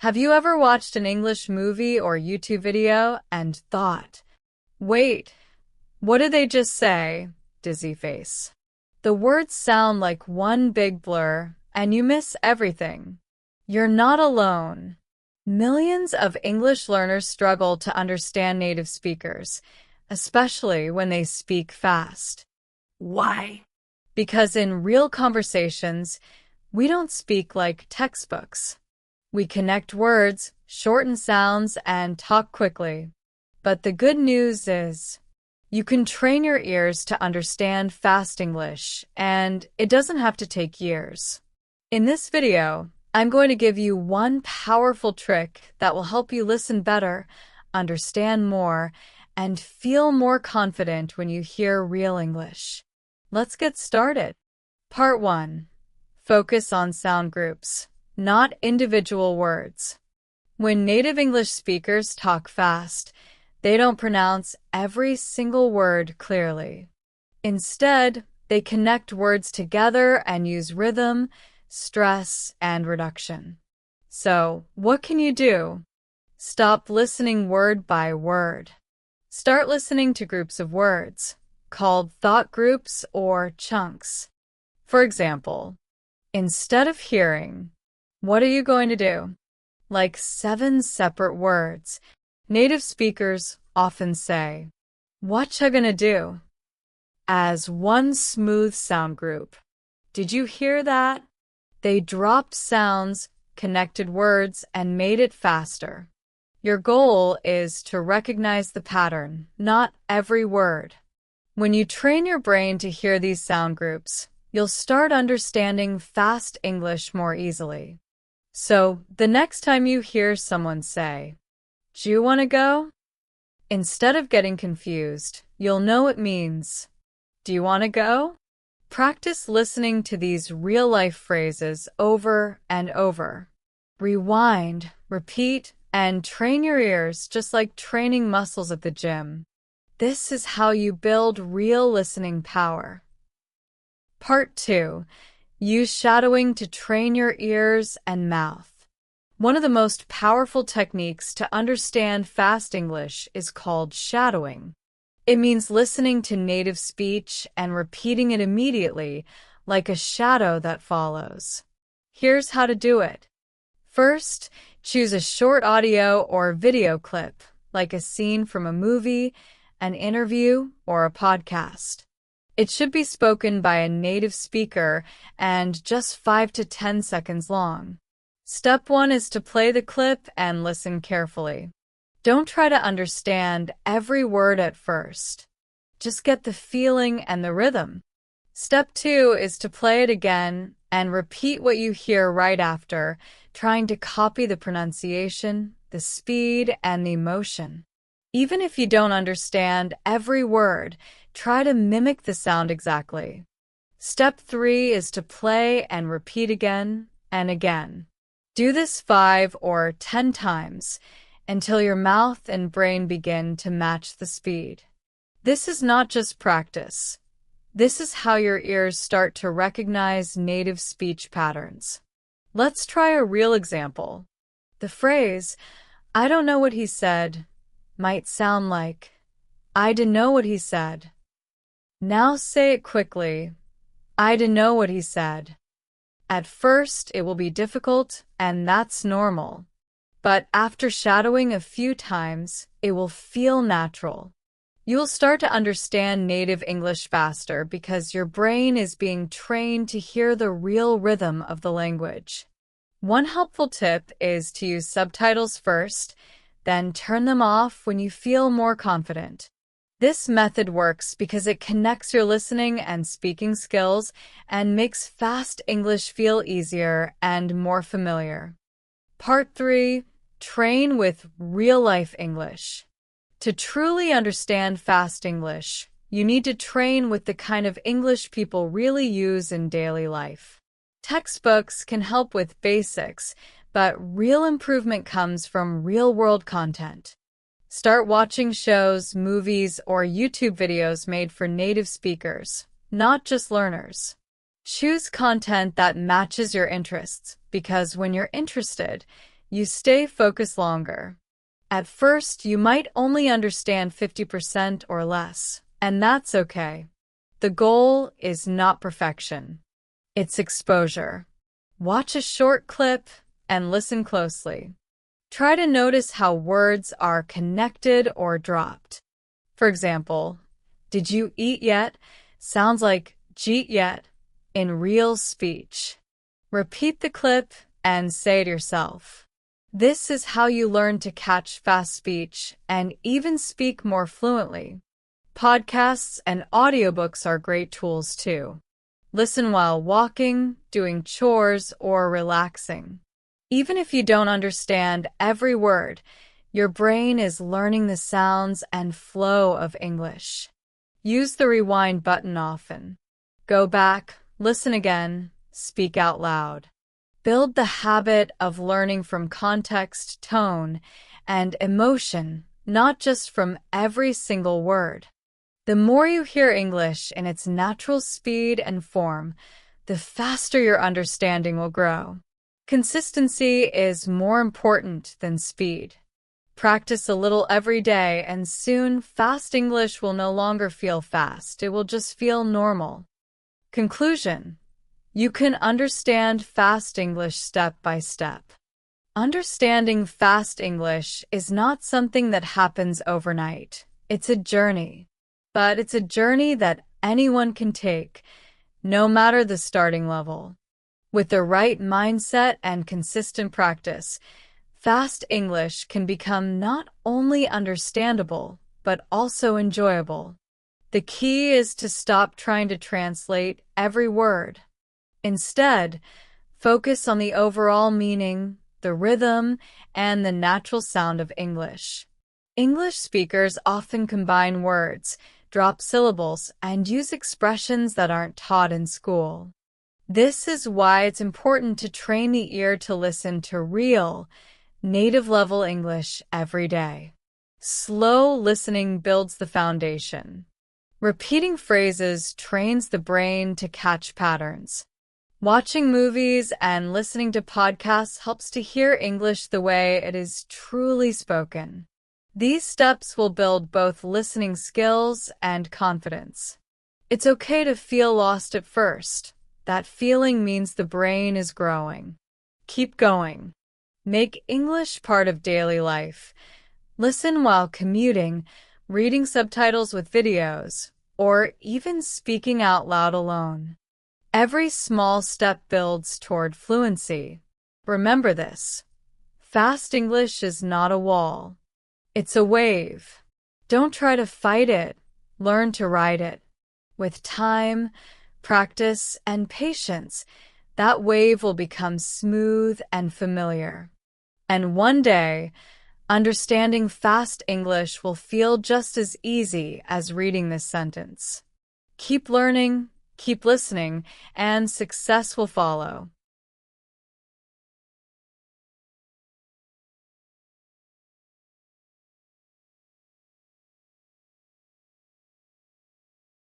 Have you ever watched an English movie or YouTube video and thought, wait, what did they just say? Dizzy face. The words sound like one big blur, and you miss everything. You're not alone. Millions of English learners struggle to understand native speakers, especially when they speak fast. Why? Because in real conversations, we don't speak like textbooks. We connect words, shorten sounds, and talk quickly. But the good news is, you can train your ears to understand fast English, and it doesn't have to take years. In this video, I'm going to give you one powerful trick that will help you listen better, understand more, and feel more confident when you hear real English. Let's get started. Part 1. Focus on sound groups, not individual words. When native English speakers talk fast, they don't pronounce every single word clearly. Instead, they connect words together and use rhythm, stress, and reduction. So, what can you do? Stop listening word by word. Start listening to groups of words, called thought groups or chunks. For example, instead of hearing, what are you going to do? Like 7 separate words, native speakers often say, what you gonna do? As one smooth sound group. Did you hear that? They dropped sounds, connected words, and made it faster. Your goal is to recognize the pattern, not every word. When you train your brain to hear these sound groups, you'll start understanding fast English more easily. So, the next time you hear someone say, "Do you want to go?" Instead of getting confused, you'll know it means, "Do you want to go?" Practice listening to these real-life phrases over and over. Rewind, repeat, and train your ears just like training muscles at the gym. This is how you build real listening power. Part 2. Use shadowing to train your ears and mouth. One of the most powerful techniques to understand fast English is called shadowing. It means listening to native speech and repeating it immediately, like a shadow that follows. Here's how to do it. First, choose a short audio or video clip, like a scene from a movie, an interview, or a podcast. It should be spoken by a native speaker and just 5 to 10 seconds long. Step 1 is to play the clip and listen carefully. Don't try to understand every word at first. Just get the feeling and the rhythm. Step 2 is to play it again and repeat what you hear right after, trying to copy the pronunciation, the speed, and the emotion. Even if you don't understand every word, try to mimic the sound exactly. Step 3 is to play and repeat again and again. Do this 5 or 10 times until your mouth and brain begin to match the speed. This is not just practice. This is how your ears start to recognize native speech patterns. Let's try a real example. The phrase, "I don't know what he said," might sound like, "I didn't know what he said." Now say it quickly, "I didn't know what he said." At first, it will be difficult, and that's normal. But after shadowing a few times, it will feel natural. You'll start to understand native English faster because your brain is being trained to hear the real rhythm of the language. One helpful tip is to use subtitles first, then turn them off when you feel more confident. This method works because it connects your listening and speaking skills and makes fast English feel easier and more familiar. Part 3. Train with real-life English. To truly understand fast English, you need to train with the kind of English people really use in daily life. Textbooks can help with basics, but real improvement comes from real-world content. Start watching shows, movies, or YouTube videos made for native speakers, not just learners. Choose content that matches your interests, because when you're interested, you stay focused longer. At first, you might only understand 50% or less, and that's okay. The goal is not perfection. It's exposure. Watch a short clip and listen closely. Try to notice how words are connected or dropped. For example, did you eat yet? Sounds like jeet yet in real speech. Repeat the clip and say it yourself. This is how you learn to catch fast speech and even speak more fluently. Podcasts and audiobooks are great tools too. Listen while walking, doing chores, or relaxing. Even if you don't understand every word, your brain is learning the sounds and flow of English. Use the rewind button often. Go back, listen again, speak out loud. Build the habit of learning from context, tone, and emotion, not just from every single word. The more you hear English in its natural speed and form, the faster your understanding will grow. Consistency is more important than speed. Practice a little every day, and soon fast English will no longer feel fast. It will just feel normal. Conclusion: you can understand fast English step by step. Understanding fast English is not something that happens overnight. It's a journey. But it's a journey that anyone can take, no matter the starting level. With the right mindset and consistent practice, fast English can become not only understandable, but also enjoyable. The key is to stop trying to translate every word. Instead, focus on the overall meaning, the rhythm, and the natural sound of English. English speakers often combine words, drop syllables, and use expressions that aren't taught in school. This is why it's important to train the ear to listen to real, native-level English every day. Slow listening builds the foundation. Repeating phrases trains the brain to catch patterns. Watching movies and listening to podcasts helps to hear English the way it is truly spoken. These steps will build both listening skills and confidence. It's okay to feel lost at first. That feeling means the brain is growing. Keep going. Make English part of daily life. Listen while commuting, reading subtitles with videos, or even speaking out loud alone. Every small step builds toward fluency. Remember this. Fast English is not a wall. It's a wave. Don't try to fight it. Learn to ride it. With time, practice, and patience, that wave will become smooth and familiar. And one day, understanding fast English will feel just as easy as reading this sentence. Keep learning, keep listening, and success will follow.